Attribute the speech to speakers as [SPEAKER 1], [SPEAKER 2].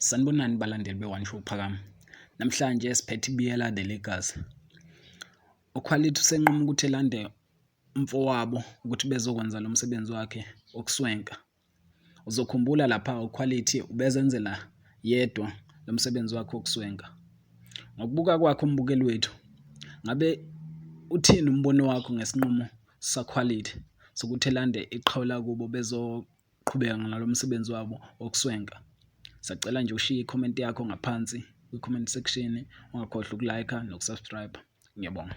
[SPEAKER 1] Sanibonani balandeli be-One Show Phakama. Namhlanje siphethe Biyela the Legacy. Ukhwalithi usenquma ukuthi elande umfowabo ukuthi bezokwenza lo msebenzi wakhe wokuswenka. Uzokhumbula lapha ukhwalithi ubezenzela yedwa lo msebenzi wakhe wokuswenka. Ngokubuka kwakho umbukeli wethu, ngabe uthini umbono wakho ngesinqumo sakhwalithi sokuthi elande iqhawe kubo bezoqhubeka ngalo msebenzi wabo wokuswenka? Sacela nje ushiye i-comment yakho ngaphansi kwi-comment section, ungakhohlwa ukulike nokusubscribe. Ngiyabonga.